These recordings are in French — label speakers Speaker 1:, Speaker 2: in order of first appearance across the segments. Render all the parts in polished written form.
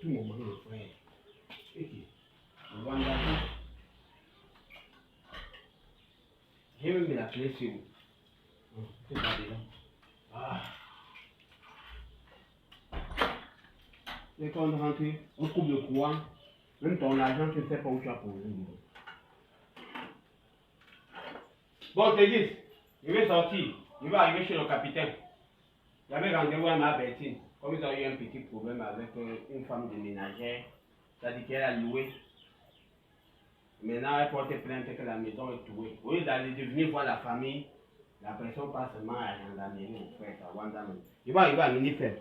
Speaker 1: tout moment le frère. Et qui? On va en j'ai même la clé sur vous. C'est pas dedans. Ah. Et quand on rentre, on coupe le courant. Même ton argent, tu ne sais pas où tu as posé. Bon, Tégis, je vais sortir. Je vais arriver chez le capitaine. J'avais rendez-vous à ma Bertine. Comme ils ont eu un petit problème avec une femme de ménagère, c'est-à-dire qu'elle a loué. Maintenant, elle porte plainte que la maison est touée. Au lieu d'aller de venir voir la famille, la personne passe seulement à la gendarmerie, mon frère, à Wandam. Il va arriver à Minifem.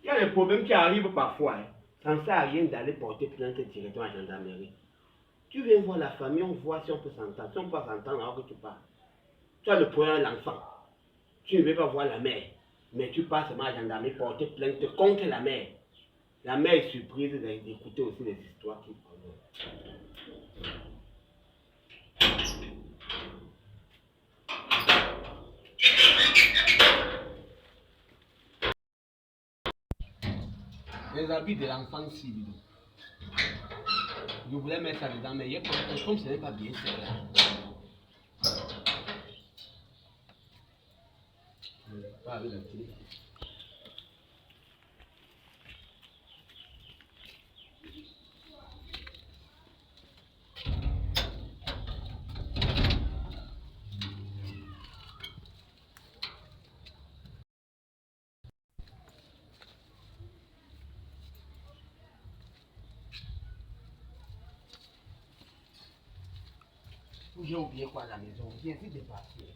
Speaker 1: Il y a des problèmes qui arrivent parfois. Hein. Ça ne sert à rien d'aller porter plainte directement à la gendarmerie. Tu viens voir la famille, on voit si on peut s'entendre. Si on peut s'entendre alors que tu pars. Tu as le problème de l'enfant. Tu ne veux pas voir la mère. Mais tu passes seulement à la gendarmerie porter plainte contre la mère. La mère est surprise d'écouter aussi les histoires qu'il connaît. Les habits de l'enfant civil. Je voulais mettre ça dedans, mais comme ce n'est pas bien, c'est là. Pas avec la clé. J'ai oublié quoi à la maison. J'ai vu des papiers.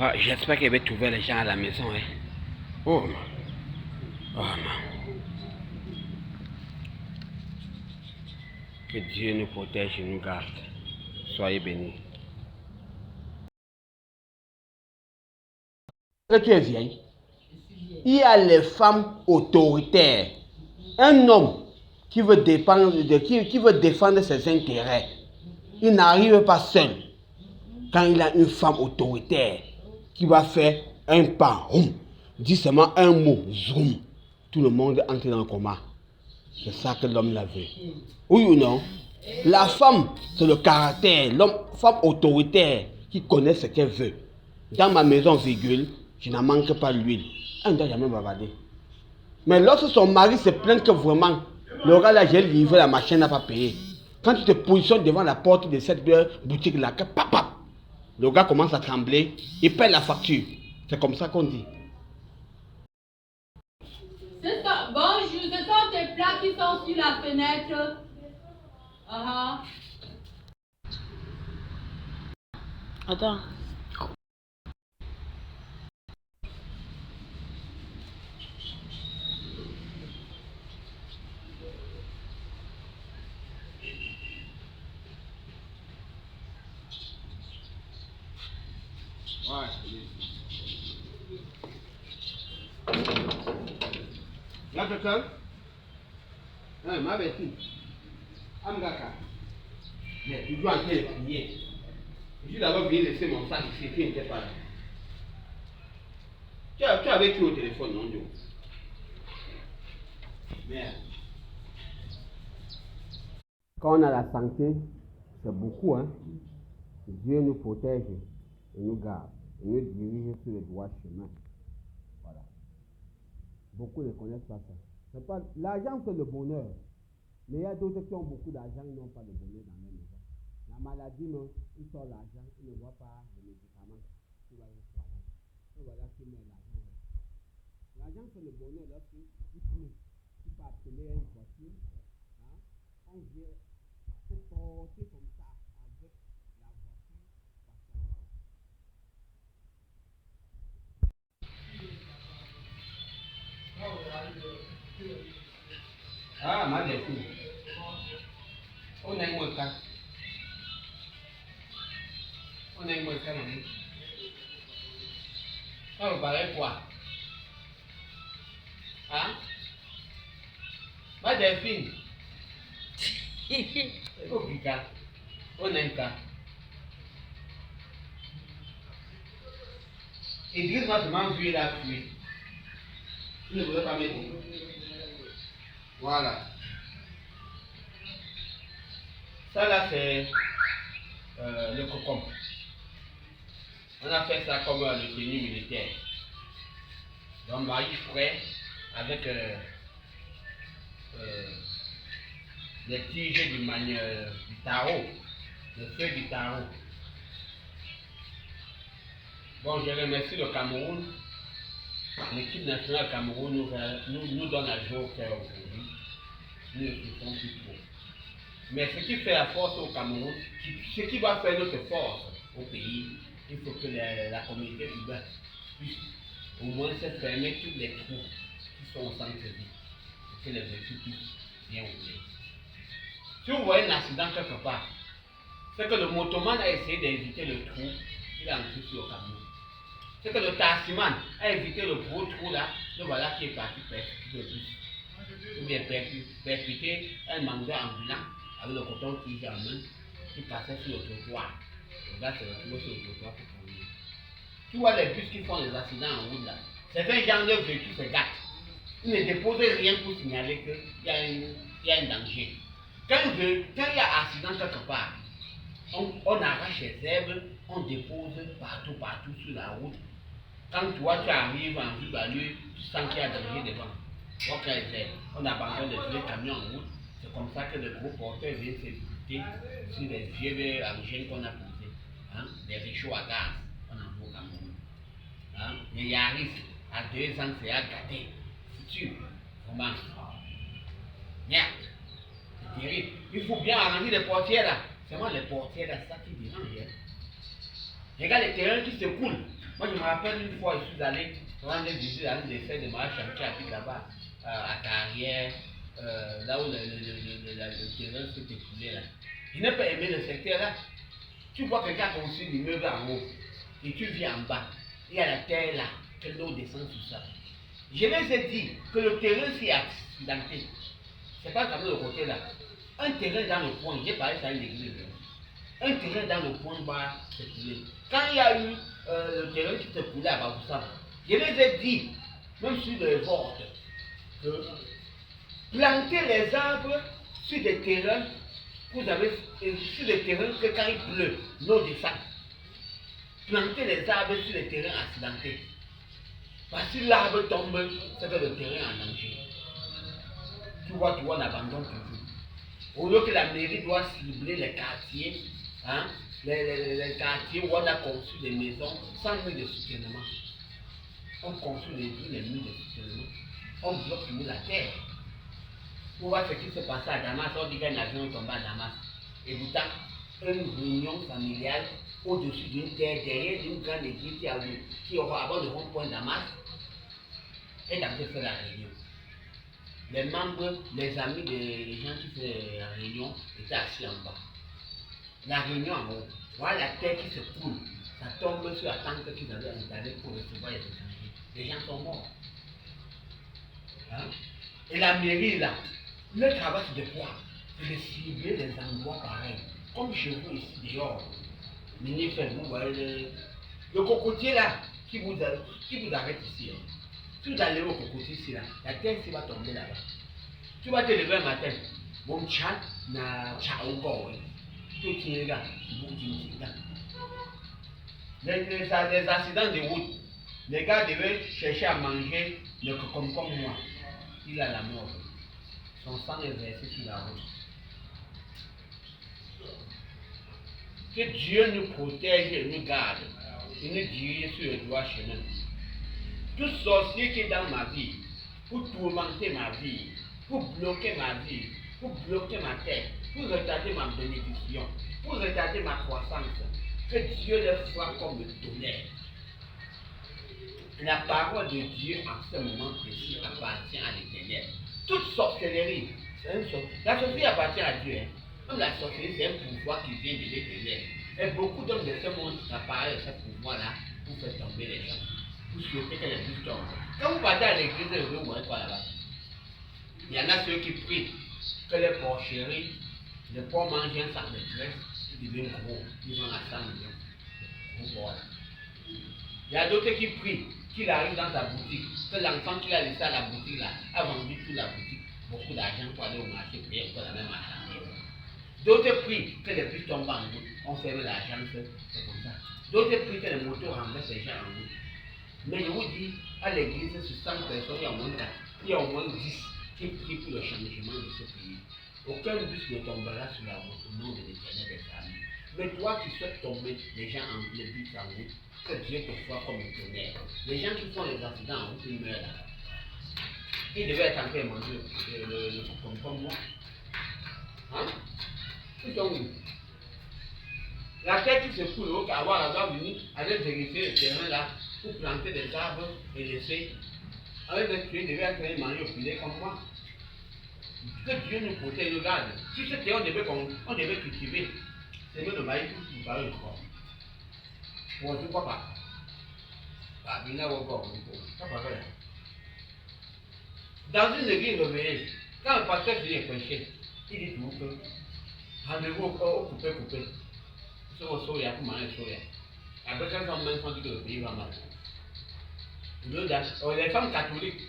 Speaker 1: Ah, j'espère qu'elle va trouver les gens à la maison. Hein. Oh, oh non. Que Dieu nous protège et nous garde. Soyez bénis. Que tu es vieille. Il y a les femmes autoritaires. Un homme qui veut défendre ses intérêts, il n'arrive pas seul. Quand il a une femme autoritaire qui va faire un pas, dit seulement un mot, zoom, tout le monde entre dans le coma. C'est ça que l'homme l'a vu. Oui ou non? La femme, c'est le caractère. L'homme, femme autoritaire qui connaît ce qu'elle veut. Dans ma maison, virgule, je n'en manque pas l'huile. Elle ne doit jamais bavarder. Mais lorsque son mari se plaint que vraiment, le gars là, j'ai livré la machine, n'a pas payé. Quand tu te positionnes devant la porte de cette boutique-là, que papa, le gars commence à trembler, il paie la facture. C'est comme ça qu'on dit.
Speaker 2: Bonjour, ce sont tes plats qui sont sur la fenêtre.
Speaker 3: Attends.
Speaker 1: Ouais. Là, quelqu'un? Hein, ma bêtise. Amgaka. Mais tu dois entrer le prier. Je suis d'abord venu laisser mon sac ici, qui n'était pas là. Tu avais qui au téléphone, non, Dieu? Merde. Quand on a la santé, c'est beaucoup, hein. Dieu nous protège et nous garde, et nous dirige sur le droit chemin. Voilà. Beaucoup ne connaissent pas ça. C'est pas, l'argent fait le bonheur. Mais il y a d'autres qui ont beaucoup d'argent, ils n'ont pas de bonheur dans leur maison. La maladie, non, ils sortent l'argent, ils ne voient pas les médicaments. Tout va être soigné. Et voilà qui met l'argent. L'argent fait le bonheur lorsque tu peux. Tu peux appelé une voiture, hein, on vient se porter comme ça avec la voiture spatiale. Ah, ma Delphine. On a un cas. On a un cas, maman. Ah, vous parlez quoi? Hein? Ma Delphine. On a un cas. Idriss m'a seulement vu la fuite. Il ne voulait pas m'aider. Voilà. Ça là c'est le cocon. On a fait ça comme le tenue militaire. Donc Marie frais avec les tiges du tarot, les feuilles du tarot. Bon, je remercie le Cameroun. L'équipe nationale Cameroun nous donne à jouer au cœur aujourd'hui. Nous ne souffrons plus trop. Mais ce qui fait la force au Cameroun, ce qui va faire notre force au pays, il faut que la communauté urbaine puisse au moins se fermer tous les trous qui sont au centre-ville pour que les véhicules puissent bien rouler. Si vous voyez un accident quelque part, c'est que le motoman a essayé d'éviter le trou, il a entré sur le Cameroun. C'est que le taximan a évité le gros trou là, le voilà qui est parti percuter le bus. Ou bien percuter un mandat ambulant avec le coton tige en main qui passait sur le trottoir. Le gars s'est retrouvé sur le trottoir pour conduire. Tu vois les bus qui font les accidents en route là, certains gens de véhicules se gâtent. Ils ne déposent rien pour signaler qu'il y a un danger. Quand il y a accident quelque part, on arrache les herbes, on dépose partout sur la route. Quand toi tu arrives en vue balue, tu sens qu'il y a danger devant. Donc on abandonne les vieux camions en route. C'est comme ça que le gros porteur vient se buter sur les vieux engins qu'on a posés. Hein? Les réchauds à gaz, on en voit au Cameroun. Hein? Les Yaris, à 2 ans, c'est à gâter. Foutu. Vraiment. Merde. C'est terrible. Il faut bien arranger les portières là. C'est moi les portières là, c'est ça qui dérange. Hein? Regarde les terrains qui se coulent. Moi je me rappelle une fois, je suis allé rendre visite à une des fêtes de mariage chantier à là-bas, à Carrière, là où le terrain s'est écoulé là. Je n'ai pas aimé le secteur là. Tu vois quelqu'un a construit l'immeuble en haut et tu vis en bas. Il y a la terre là, que l'eau descend sur ça. Je les ai dit que le terrain s'est accidenté. C'est pas comme le côté là. Un terrain dans le coin, j'ai parlé ça à une église. Un terrain dans le coin va s'écouler. Quand il y a eu le terrain qui s'est coulé à Baboussam, je les ai dit, même sur les votes, que planter les arbres sur des terrains, vous avez sur des terrains que quand il pleut, l'eau descend. Planter les arbres sur les terrains accidentés. Parce que si l'arbre tombe, c'est que le terrain est en danger. Tu vois, on abandonne toujours. Au lieu que la mairie doit cibler les quartiers, hein, les quartiers où on a conçu des maisons sans mur de soutènement. On construit les murs de soutènement. On bloque toujours la terre. Pour voir ce qui se passe à Damas, on dit qu'un avion est tombé à Damas. Et pourtant, une réunion familiale au-dessus d'une terre, derrière une grande église qui aura avant le rond-point Damas, est en train de faire la réunion. Les membres, les amis des gens qui font la réunion étaient assis en bas. La réunion en haut, voilà la terre qui se coule, ça tombe sur la tente qu'ils avaient installée pour recevoir les étrangers. Les gens sont morts. Hein? Et la mairie là, le travail c'est de quoi? C'est de cibler les endroits pareils. Comme chez vous ici dehors. Ministre, vous voyez le cocotier là qui vous arrête ici. Hein. Si vous allez au cocotier ici là, la terre ici va tomber là-bas. Tu vas te lever un matin, mon chat n'a pas encore. Tu tiens là, les accidents de route, les gars devaient chercher à manger le comme moi. Il a la mort. Son sang est versé sur la route. Que Dieu nous protège et nous garde et nous dirige sur le droit chemin. Tout sorcier qui est dans ma vie, pour tourmenter ma vie, pour bloquer ma vie, pour bloquer ma tête, pour retarder ma bénédiction, pour retarder ma croissance. Que Dieu les soit comme le tonnerre. La parole de Dieu en ce moment précis appartient à l'Éternel. Toute sorcellerie, c'est une chose. La sorcellerie appartient à Dieu. Même la sorcellerie, c'est un pouvoir qui vient de l'Éternel. Et beaucoup d'hommes de ce monde s'appareillent de ce pouvoir-là pour faire tomber les gens, pour souhaiter que les bus tombent. Quand vous partez à l'église, vous voyez quoi là-bas? Il y en a ceux qui prient que les porcheries, les porcs mangent un sac de graisse, ils deviennent gros, ils ont la 100 millions. Il y a d'autres qui prient qu'il arrive dans sa boutique, que l'enfant qu'il a laissé à la boutique là a vendu toute la boutique, beaucoup d'argent pour aller au marché, payer encore la même marchandise. D'autres prient que les bus tombent en route, on ferme l'agence, c'est comme ça. D'autres prient que les motos renversent les gens en route. Mais je vous dis, à l'église, sur 100 personnes, il y a au moins 10 qui prient pour le changement de ce pays. Aucun bus ne tombera sur la route au nom de l'Éternel des armées. Mais toi qui souhaites tomber les gens en les bus en route, que Dieu te soit comme un tonnerre. Les gens qui font les accidents en route, ils meurent là. Ils devaient être en train de manger le comme moi. Hein? Ils sont où? La tête qui se coule, l'autre avoir venu, aller vérifier le terrain là, pour planter des arbres et laisser. Avec des tués, devait être en train de manger au filet comme moi. Que Dieu nous protège, nous garde. Si ce terrain on devait cultiver, c'est mieux de maïs pour nous parler de corps. Bon, je ne crois pas. Dans une église réveillée, quand le pasteur vient prêcher, il dit tout que rendez-vous au coupé. Sur le soya pour manger le soya. Après, quand on même dit que le pays va mal. Les femmes catholiques,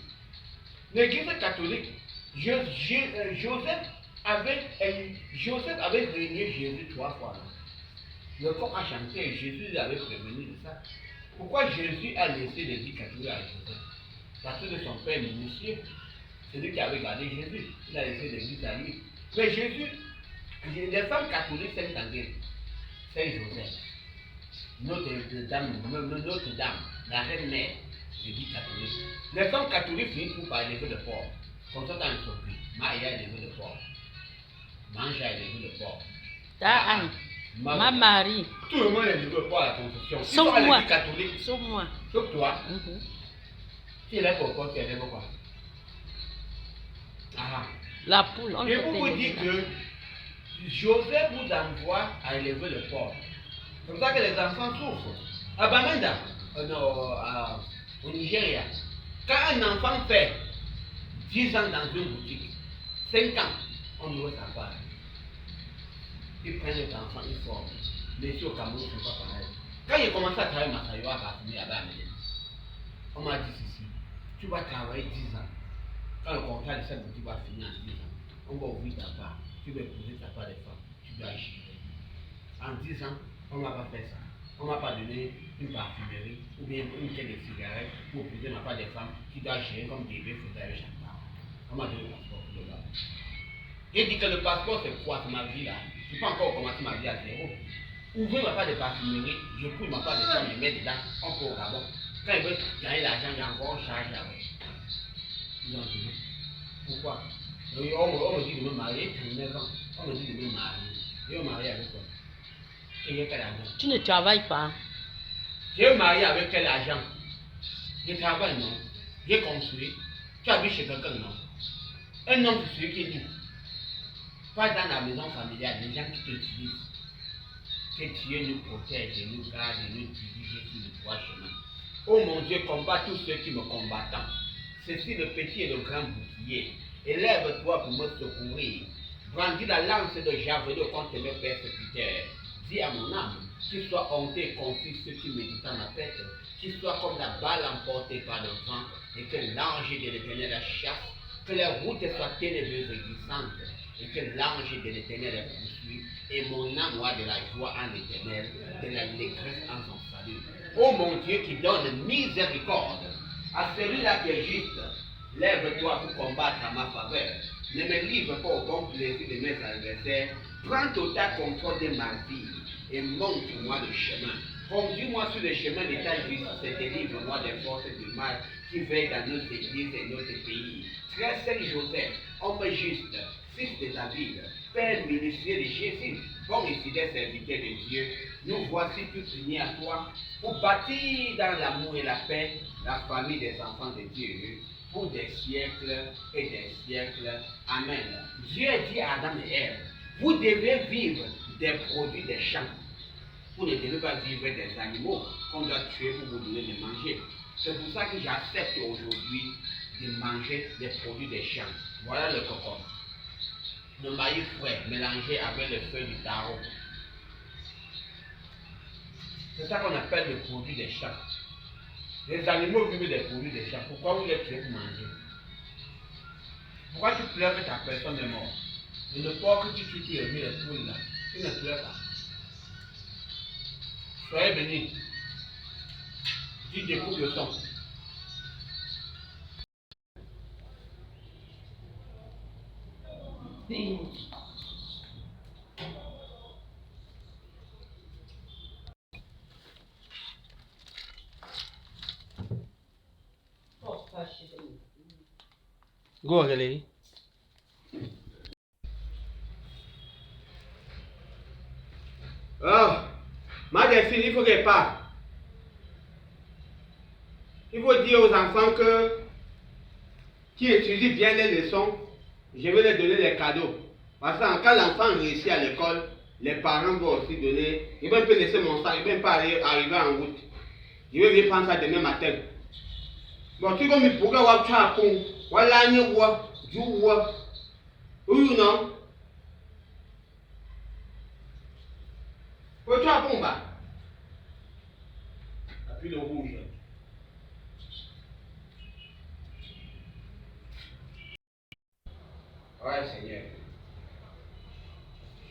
Speaker 1: l'église catholique, Joseph avait régné Jésus 3 fois. Le corps a chanté et Jésus l'avait prévenu de ça. Pourquoi Jésus a laissé l'église catholique à Joseph? Parce que de son père minutieux, celui qui avait gardé Jésus, il a laissé l'église à lui. Mais Jésus, les femmes catholiques s'aiment tanguer. C'est Joseph. Notre-Dame, la reine mère, l'église catholique. Les femmes catholiques finissent par élever le porc. Comme ça, dans le surpris, Maïa a élevé le porc. Manja a élevé le porc.
Speaker 3: Ma Marie.
Speaker 1: Tout le monde est élevé le porc à la confession.
Speaker 3: Sauf moi.
Speaker 1: Catholique.
Speaker 3: Sauf moi.
Speaker 1: Sauf toi. Si elle est pour quoi, tu élèves quoi?
Speaker 3: La poule, on
Speaker 1: je peux vous dire que Joseph vous envoie à élever le porc. C'est comme ça que les enfants souffrent. À Bamenda, au Nigeria, quand un enfant fait 10 ans dans une boutique, 5 ans, on doit savoir. Ils prennent les enfants, ils forment. Mais ici au Cameroun, ce n'est pas pareil. Quand j'ai commencé à travailler à Massayo, à finir là-bas à Médine, on m'a dit ceci, tu vas travailler 10 ans. Quand le contrat de cette boutique va finir en 10 ans, on va ouvrir ta part, tu vas épouser ta part des femmes, tu dois acheter. En 10 ans, on ne m'a pas fait ça. On ne m'a pas donné une parfumerie ou bien une caisse de cigarettes pour épouser ma part des femmes qui doit gérer comme bébé fauteuil chaque part. On m'a donné le passeport pour le gars. J'ai dit que le passeport c'est quoi, c'est ma vie là. Je n'ai pas encore commencé ma vie à zéro. Ouvrez ma part de parfumerie, je pousse ma part de femmes, je mets dedans, on peut au Gabon. Quand ils veulent gagner l'argent, j'ai encore une charge avec. Ils ont dit, pourquoi? On me dit de me marier, 39 ans. On me dit de me marier. Je vais me marier avec quoi? Et j'ai quel argent?
Speaker 3: Tu ne travailles pas.
Speaker 1: Je vais me marier avec quel argent? Je travaille, non. J'ai construit. Tu habites chez quelqu'un, non. Un homme, c'est celui qui est libre. Pas dans la maison familiale, les gens qui t'utilisent. Que Dieu nous protège et nous garde et nous dirige sur le droit chemin. Oh mon Dieu, combat tous ceux qui me combattent. Ceci le petit et le grand bouclier. Élève-toi pour me secourir. Brandis la lance de javelot contre mes persécuteurs. Dis à mon âme, qu'il soit honteux et confus ceux qui méditent dans ma tête, qu'il soit comme la balle emportée par le vent, et que l'ange de l'Éternel la chasse, que les routes soient ténébreuses et glissantes, et que l'ange de l'Éternel les poursuit, et mon âme aura de la joie en l'Éternel, de l'allégresse en son salut. Ô mon Dieu qui donne miséricorde à celui-là qui est juste, lève-toi pour combattre à ma faveur. Ne me livre pas au bon plaisir de mes adversaires. Prends total contrôle de ma vie et montre-moi le chemin. Conduis-moi sur le chemin de ta justice et délivre-moi des forces du mal qui veille dans nos églises et notre pays. Frère Saint Joseph, homme juste, fils de David, Père minutieux de Jésus, bon et fidèle serviteur de Dieu, nous voici tous unis à toi pour bâtir dans l'amour et la paix la famille des enfants de Dieu pour des siècles et des siècles. Amen. Dieu dit à Adam et Ève, vous devez vivre des produits des champs. Vous ne devez pas vivre des animaux qu'on doit tuer pour vous donner de manger. C'est pour ça que j'accepte aujourd'hui de manger des produits des champs. Voilà le coco. Le maïs frais mélangé avec le feu du taro. C'est ça qu'on appelle le produit des champs. Les animaux vivent des produits des champs. Pourquoi vous les tuez pour manger? Pourquoi tu pleures que ta personne est morte? Et le porc que tu tues, tu les poules là. Tu ne pleures pas. Soyez bénis. Tu découpes le sang. Go, Aurélie. Oh, ma Delphine, il faut qu'elle parte. Il faut dire aux enfants que qui étudient bien les leçons, je vais leur donner les cadeaux. Parce que quand l'enfant réussit à l'école, les parents vont aussi donner. Je vais un peu laisser mon sac, je vais pas arriver en route. Je vais venir prendre ça demain matin. Bon, tu vas me pourquoi voir tu as con, voilà ni quoi, du quoi. Oui ou non? Faut tu as bon bas. Appuie le rouge. Ouais, Seigneur.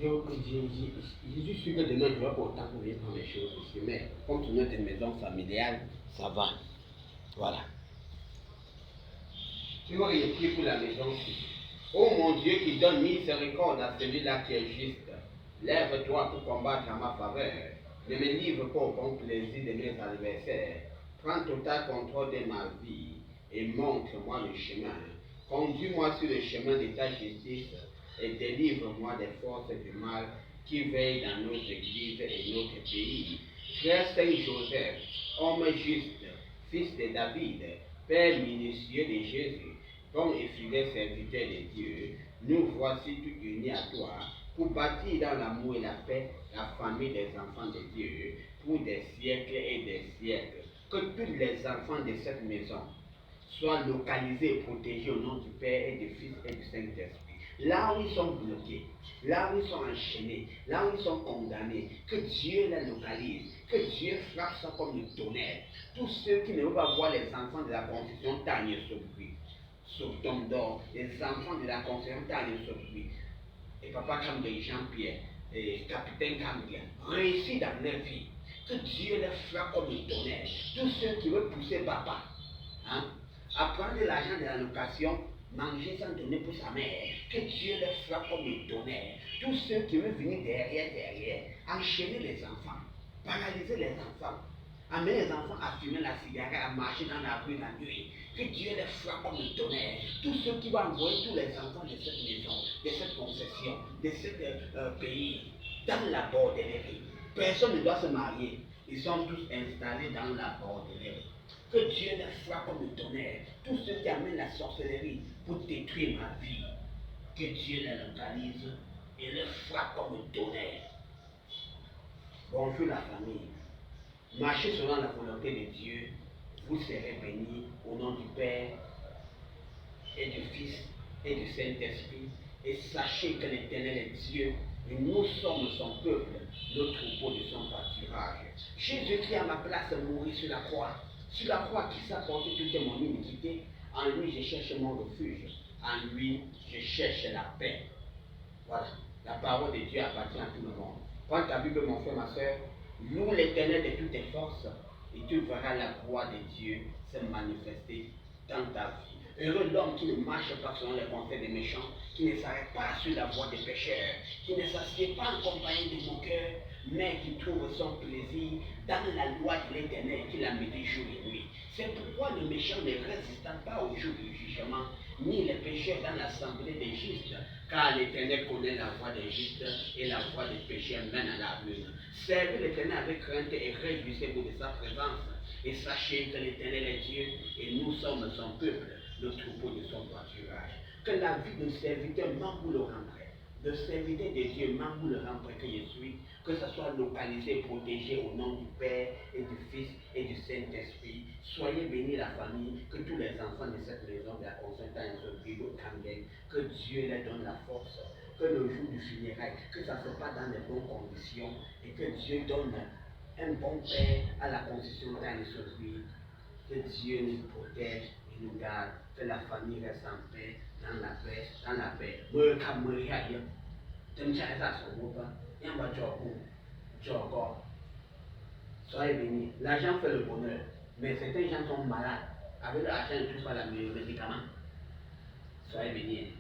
Speaker 1: Je suis sûr que demain, je vais pas autant pour venir prendre les choses ici, mais comme tu es une maison familiale, ça va. Voilà. Tu vas prier pour la maison aussi. Oh mon Dieu qui donne miséricorde à celui-là qui est juste, lève-toi pour combattre en ma faveur. Ne me livre pas au bon plaisir de mes adversaires. Prends total contrôle de ma vie et montre-moi le chemin. Conduis-moi sur le chemin de ta justice et délivre-moi des forces du mal qui veillent dans nos églises et notre pays. Frère Saint Joseph, homme juste, fils de David, Père minutieux de Jésus, bon et fidèle serviteur de Dieu, nous voici tous unis à toi pour bâtir dans l'amour et la paix la famille des enfants de Dieu pour des siècles et des siècles. Que tous les enfants de cette maison soient localisés et protégés au nom du Père et du Fils et du Saint-Esprit. Là où ils sont bloqués, là où ils sont enchaînés, là où ils sont condamnés, que Dieu les localise, que Dieu frappe ça comme le tonnerre. Tous ceux qui ne veulent pas voir les enfants de la confusion tagnent ce bruit. Sauve-tombe d'or, les enfants de la confusion tagnent ce bruit. Et papa Camille, Jean-Pierre, et capitaine Camille, réussit dans leur vie. Que Dieu les frappe comme le tonnerre. Tous ceux qui veulent pousser papa, hein, à prendre l'argent de la location, manger sans donner pour sa mère, que Dieu les frappe comme le tonnerre. Tous ceux qui veulent venir derrière, enchaîner les enfants, paralyser les enfants, amener les enfants à fumer la cigarette, à marcher dans la rue la nuit, que Dieu les frappe comme le tonnerre. Tous ceux qui vont envoyer tous les enfants de cette maison, de cette concession, de ce pays, dans la bordellerie. Personne ne doit se marier. Ils sont tous installés dans la bordellerie. Que Dieu les frappe comme le tonnerre. Tous ceux qui amènent la sorcellerie pour détruire ma vie. Que Dieu les localise et les frappe comme le tonnerre. Bonjour la famille. Marchez selon la volonté de Dieu. Vous serez bénis au nom du Père et du Fils et du Saint-Esprit. Et sachez que l'Éternel est Dieu. Et nous sommes son peuple, le troupeau de son pâturage. Jésus-Christ à ma place mourit sur la croix. Sur la croix qui s'apporte toute mon iniquité. En lui, je cherche mon refuge. En lui, je cherche la paix. Voilà. La parole de Dieu appartient à tout le monde. Prends ta Bible, mon frère, ma soeur. Loue l'Éternel de toutes tes forces. Et tu verras la gloire de Dieu se manifester dans ta vie. Heureux l'homme qui ne marche pas selon les conseils des méchants, qui ne s'arrête pas sur la voie des pécheurs, qui ne s'assied pas en compagnie des moqueurs, mais qui trouve son plaisir dans la loi de l'Éternel qu'il a mis jour et nuit. C'est pourquoi le méchant ne résista pas au jour du jugement, ni les pécheurs dans l'assemblée des justes, car l'Éternel connaît la voie des justes et la voie des pécheurs mène à la ruine. Servez l'Éternel avec crainte et réjouissez-vous de sa présence, et sachez que l'Éternel est Dieu et nous sommes son peuple, le troupeau de son pâturage. Que la vie de serviteur m'emboule le rentrer, de serviteur de Dieu m'emboule le rentrer que je suis, que ce soit localisé, protégé au nom du Père et du Fils et du Saint-Esprit. Soyez bénis la famille, que tous les enfants de cette maison de la Constantine se vivent au Camden, que Dieu leur donne la force, que le jour du funérail, que ça ne soit pas dans les bonnes conditions, et que Dieu donne un bon Père à la Constitution dans les vie. Que Dieu nous protège et nous garde, que la famille reste en paix, dans la paix, dans la paix. Soyez bénis. L'argent fait le bonheur, mais certains gens sont malades. Avec l'argent, ils ne trouvent pas le médicament. Soyez bénis.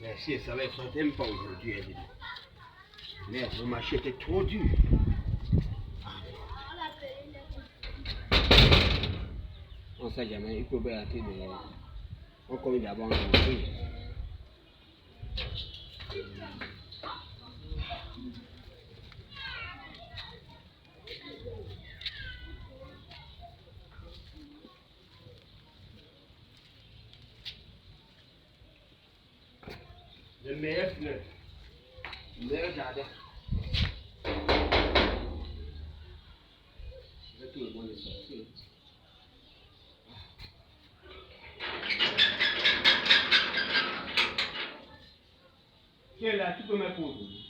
Speaker 1: Merci, ça va être un pas aujourd'hui, évidemment. Mais le marché était trop dur. On ne sait jamais, il faut bien arrêter de... On connaît d'abord un peu. Le meilleur fleur, le meilleur jardin. Là, tout le monde est sorti. Tiens là, tu peux me poser.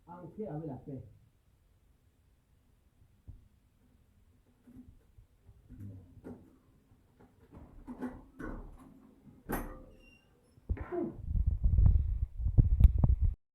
Speaker 1: Entrez avec la paix.